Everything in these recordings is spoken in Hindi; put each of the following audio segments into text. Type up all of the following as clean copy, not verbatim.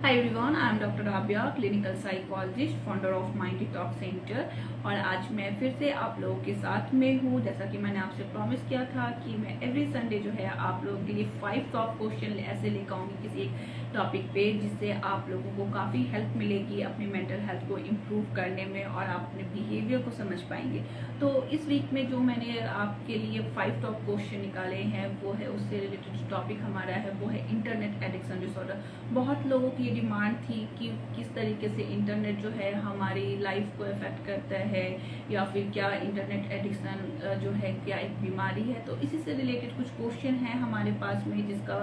Hi everyone, I am doctor Rabia, clinical psychologist, founder of mind detox centre. और आज मैं फिर से आप लोगों के साथ में हूँ। जैसा कि मैंने आपसे प्रॉमिस किया था कि मैं एवरी संडे जो है आप लोगों के लिए 5 टॉप क्वेश्चन ऐसे लेकर आऊँगी किसी एक टॉपिक पे, जिससे आप लोगों को काफ़ी हेल्प मिलेगी अपनी मेंटल हेल्थ को इम्प्रूव करने में और आप अपने बिहेवियर को समझ पाएंगे। तो इस वीक में जो मैंने आपके लिए 5 टॉप क्वेश्चन निकाले हैं वो है, उससे रिलेटेड टॉपिक हमारा है वो है इंटरनेट एडिक्शन डिसऑर्डर। बहुत लोगों की डिमांड थी कि किस तरीके से इंटरनेट जो है हमारी लाइफ को इफेक्ट करता है, या फिर क्या इंटरनेट एडिक्शन जो है क्या एक बीमारी है। तो इसी से रिलेटेड कुछ क्वेश्चन हैं हमारे पास में, जिसका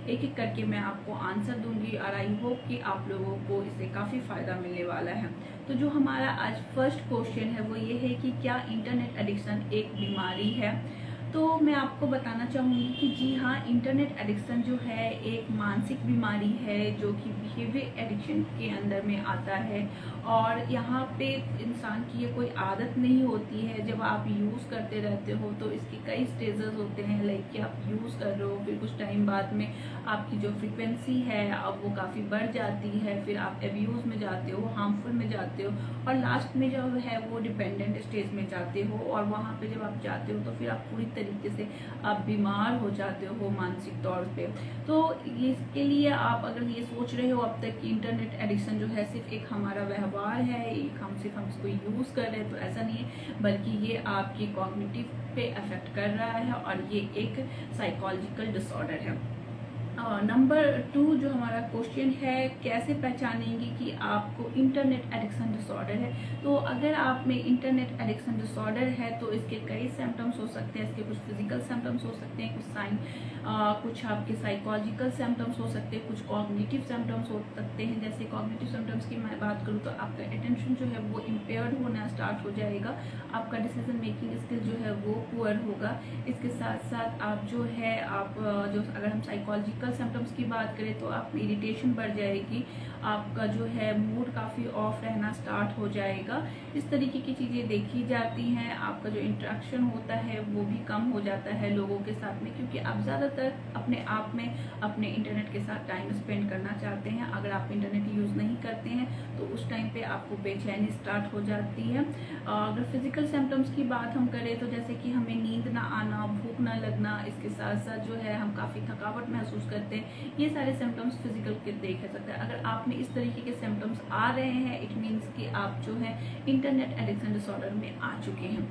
एक एक करके मैं आपको आंसर दूंगी और आई होप कि आप लोगों को इससे काफ़ी फ़ायदा मिलने वाला है। तो जो हमारा आज फर्स्ट क्वेश्चन है वो ये है कि क्या इंटरनेट एडिक्शन एक बीमारी है। तो मैं आपको बताना चाहूँगी कि जी हाँ, इंटरनेट एडिक्शन जो है एक मानसिक बीमारी है जो कि बिहेवियर एडिक्शन के अंदर में आता है। और यहाँ पे इंसान की ये कोई आदत नहीं होती है। जब आप यूज़ करते रहते हो तो इसके कई स्टेजेस होते हैं, लाइक कि आप यूज़ कर रहे हो, फिर कुछ टाइम बाद में आपकी जो फ्रीक्वेंसी है अब वो काफ़ी बढ़ जाती है, फिर आप एब्यूज़ में जाते हो, हार्मफुल में जाते हो, और लास्ट में जो है वो डिपेंडेंट स्टेज में जाते हो। और वहाँ पे जब आप जाते हो तो फिर आप पूरी तरीके से आप बीमार हो जाते हो मानसिक तौर पे। तो इसके लिए आप अगर ये सोच रहे हो अब तक कि इंटरनेट एडिक्शन जो है सिर्फ एक हमारा व्यवहार है, एक हम इसको यूज़ कर रहे हैं, तो ऐसा नहीं है, बल्कि ये आपकी कॉग्निटिव पे अफेक्ट कर रहा है और ये एक साइकोलॉजिकल डिसऑर्डर है। नंबर 2 जो हमारा क्वेश्चन है, कैसे पहचानेंगे कि आपको इंटरनेट एडिक्शन डिसऑर्डर है। तो अगर आप में इंटरनेट एडिक्शन डिसऑर्डर है तो इसके कई सिम्टम्स हो सकते हैं। इसके कुछ फिजिकल सिम्टम्स हो सकते हैं, कुछ साइन कुछ आपके साइकोलॉजिकल सिम्टम्स हो सकते हैं, कुछ कॉग्निटिव सिम्टम्स हो सकते हैं। जैसे कॉग्निटिव सिम्टम्स की मैं बात करूँ तो आपका अटेंशन जो है वो इम्पेयर्ड होना स्टार्ट हो जाएगा, आपका डिसीजन मेकिंग स्किल जो है वो पुअर होगा। इसके साथ साथ आप जो है जो अगर हम साइकोलॉजिकल सिम्टम्स की बात करें तो आप इरिटेशन बढ़ जाएगी, आपका जो है मूड काफ़ी ऑफ रहना स्टार्ट हो जाएगा। इस तरीके की चीज़ें देखी जाती हैं। आपका जो इंटरेक्शन होता है वो भी कम हो जाता है लोगों के साथ में, क्योंकि आप ज़्यादातर अपने आप में अपने इंटरनेट के साथ टाइम स्पेंड करना चाहते हैं। अगर आप इंटरनेट यूज़ नहीं करते हैं तो उस टाइम पे आपको बेचैनी स्टार्ट हो जाती है। अगर फिजिकल सिम्टम्स की बात हम करें तो जैसे कि हमें नींद ना आना, भूख ना लगना, इसके साथ साथ जो है हम काफ़ी थकावट महसूस करते हैं, ये सारे सिम्टम्स फिजिकल के देखे सकते हैं। अगर आप में इस तरीके के सिम्टम्स आ रहे हैं, इट मीन्स कि आप जो है इंटरनेट एडिक्शन डिसऑर्डर में आ चुके हैं।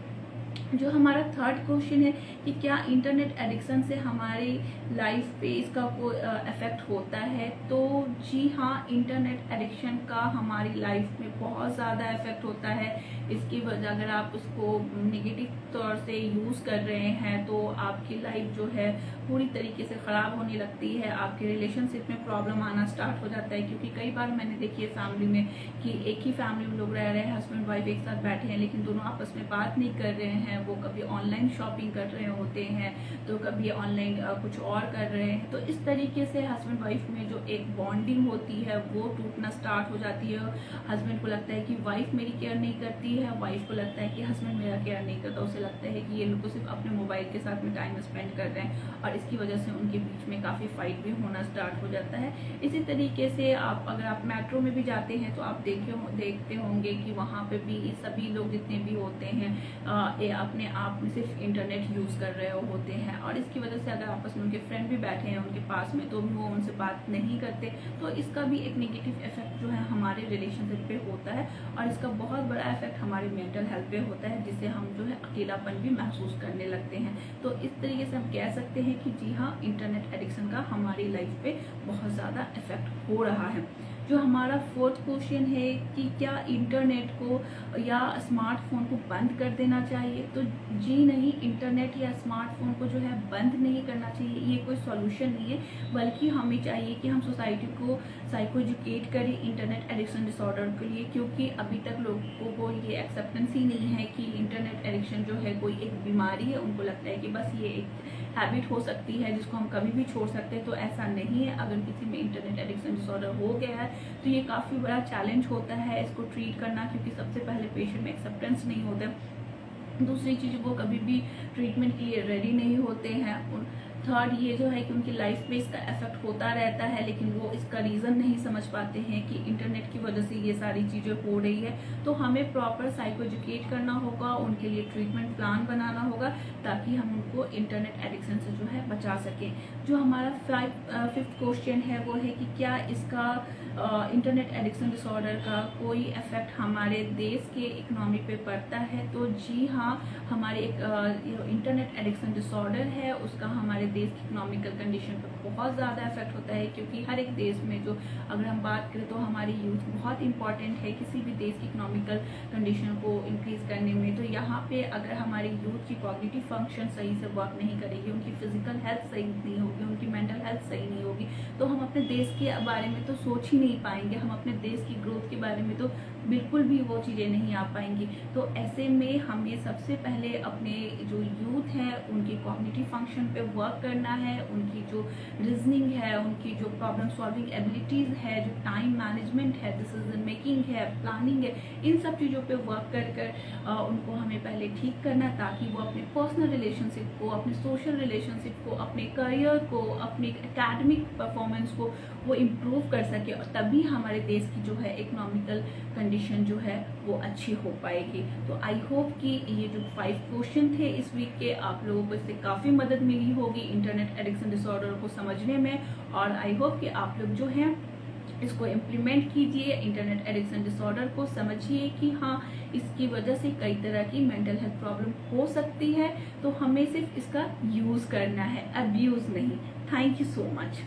जो हमारा थर्ड क्वेश्चन है कि क्या इंटरनेट एडिक्शन से हमारी लाइफ पे इसका कोई इफेक्ट होता है। तो जी हाँ, इंटरनेट एडिक्शन का हमारी लाइफ में बहुत ज़्यादा इफेक्ट होता है। इसकी वजह अगर आप उसको नेगेटिव तौर से यूज़ कर रहे हैं तो आपकी लाइफ जो है पूरी तरीके से ख़राब होने लगती है। आपके रिलेशनशिप में प्रॉब्लम आना स्टार्ट हो जाता है, क्योंकि कई बार मैंने देखी है फैमिली में कि एक ही फैमिली में लोग रह रहे हैं, हस्बैंड वाइफ एक साथ बैठे हैं, लेकिन दोनों आपस में बात नहीं कर रहे हैं। वो कभी ऑनलाइन शॉपिंग कर रहे होते हैं तो कभी ऑनलाइन कुछ और कर रहे हैं। तो इस तरीके से हस्बैंड वाइफ में जो एक बॉन्डिंग होती है वो टूटना स्टार्ट हो जाती है। हस्बैंड को लगता है कि वाइफ मेरी केयर नहीं करती है, वाइफ को लगता है कि हस्बैंड मेरा केयर नहीं करता। उसे लगता है कि ये लोग सिर्फ अपने मोबाइल के साथ में टाइम स्पेंड कर रहे हैं, और इसकी वजह से उनके बीच में काफ़ी फाइट भी होना स्टार्ट हो जाता है। इसी तरीके से अगर आप मेट्रो में भी जाते हैं तो आप देखते होंगे कि वहाँ पे भी सभी लोग जितने भी होते हैं अपने आप में सिर्फ इंटरनेट यूज़ कर रहे होते हैं, और इसकी वजह से अगर आपस में उनके फ्रेंड भी बैठे हैं उनके पास में तो वो उनसे बात नहीं करते। तो इसका भी एक नेगेटिव इफेक्ट जो है हमारे रिलेशनशिप पे होता है, और इसका बहुत बड़ा इफेक्ट हमारी मेंटल हेल्थ पे होता है, जिससे हम जो है अकेलापन भी महसूस करने लगते हैं। तो इस तरीके से हम कह सकते हैं कि जी हाँ, इंटरनेट एडिक्शन का हमारी लाइफ पे बहुत ज़्यादा इफेक्ट हो रहा है। जो हमारा फोर्थ क्वेश्चन है कि क्या इंटरनेट को या स्मार्टफोन को बंद कर देना चाहिए। तो जी नहीं, इंटरनेट या स्मार्टफोन को जो है बंद नहीं करना चाहिए, ये कोई सॉल्यूशन नहीं है, बल्कि हमें चाहिए कि हम सोसाइटी को साइको एजुकेट करें इंटरनेट एडिक्शन डिसऑर्डर के लिए, क्योंकि अभी तक लोगों को ये एक्सेप्टेंस ही नहीं है कि इंटरनेट एडिक्शन जो है कोई एक बीमारी है। उनको लगता है कि बस ये एक हैबिट हो सकती है जिसको हम कभी भी छोड़ सकते हैं। तो ऐसा नहीं है। अगर किसी में इंटरनेट एडिक्शन डिसऑर्डर हो गया है तो ये काफ़ी बड़ा चैलेंज होता है इसको ट्रीट करना, क्योंकि सबसे पहले पेशेंट में एक्सेप्टेंस नहीं होता। दूसरी चीज़, वो कभी भी ट्रीटमेंट के लिए रेडी नहीं होते हैं। थर्ड ये जो है कि उनकी लाइफ पे इसका इफेक्ट होता रहता है, लेकिन वो इसका रीज़न नहीं समझ पाते हैं कि इंटरनेट की वजह से ये सारी चीज़ें हो रही है। तो हमें प्रॉपर साइको एजुकेट करना होगा, उनके लिए ट्रीटमेंट प्लान बनाना होगा ताकि हम उनको इंटरनेट एडिक्शन से जो है बचा सकें। जो हमारा फिफ्थ क्वेश्चन है वो है कि क्या इसका इंटरनेट एडिक्शन डिसऑर्डर का कोई इफेक्ट हमारे देश के इकोनॉमी पे पड़ता है। तो जी हाँ, हमारे एक इंटरनेट एडिक्शन डिसऑर्डर है उसका हमारे देश की इकोनॉमिकल कंडीशन पर बहुत ज़्यादा इफेक्ट होता है, क्योंकि हर एक देश में जो अगर हम बात करें तो हमारी यूथ बहुत इंपॉर्टेंट है किसी भी देश की इकोनॉमिकल कंडीशन को इंक्रीज करने में। तो यहाँ पे अगर हमारी यूथ की कॉग्निटिव फंक्शन सही से वर्क नहीं करेगी, उनकी फिजिकल हेल्थ सही नहीं होगी, उनकी मेंटल हेल्थ सही नहीं होगी, तो हम अपने देश के बारे में तो सोच ही नहीं पाएंगे, हम अपने देश की ग्रोथ के बारे में तो बिल्कुल भी वो चीज़ें नहीं आ पाएंगी। तो ऐसे में हमें सबसे पहले अपने जो यूथ है उनकी कॉग्निटिव फंक्शन पे वर्क करना है, उनकी जो रीजनिंग है, उनकी जो प्रॉब्लम सॉल्विंग एबिलिटीज़ है, जो टाइम मैनेजमेंट है, डिसीजन मेकिंग है, प्लानिंग है, इन सब चीज़ों पे वर्क कर उनको हमें पहले ठीक करना, ताकि वो अपने पर्सनल रिलेशनशिप को, अपने सोशल रिलेशनशिप को, अपने करियर को, अपने एकेडमिक परफॉर्मेंस को वो इम्प्रूव कर सके, और तभी हमारे देश की जो है इकोनॉमिकल कंडीशन जो है वो अच्छी हो पाएगी। तो आई होप कि ये जो 5 क्वेश्चन थे इस वीक के, आप लोगों को इससे काफ़ी मदद मिली होगी इंटरनेट एडिक्शन डिसऑर्डर को समझने में, और आई होप कि आप लोग जो हैं इसको इम्प्लीमेंट कीजिए, इंटरनेट एडिक्शन डिसऑर्डर को समझिए कि हाँ इसकी वजह से कई तरह की मेंटल हेल्थ प्रॉब्लम हो सकती है। तो हमें सिर्फ इसका यूज़ करना है, अब्यूज़ नहीं। Thank you so much.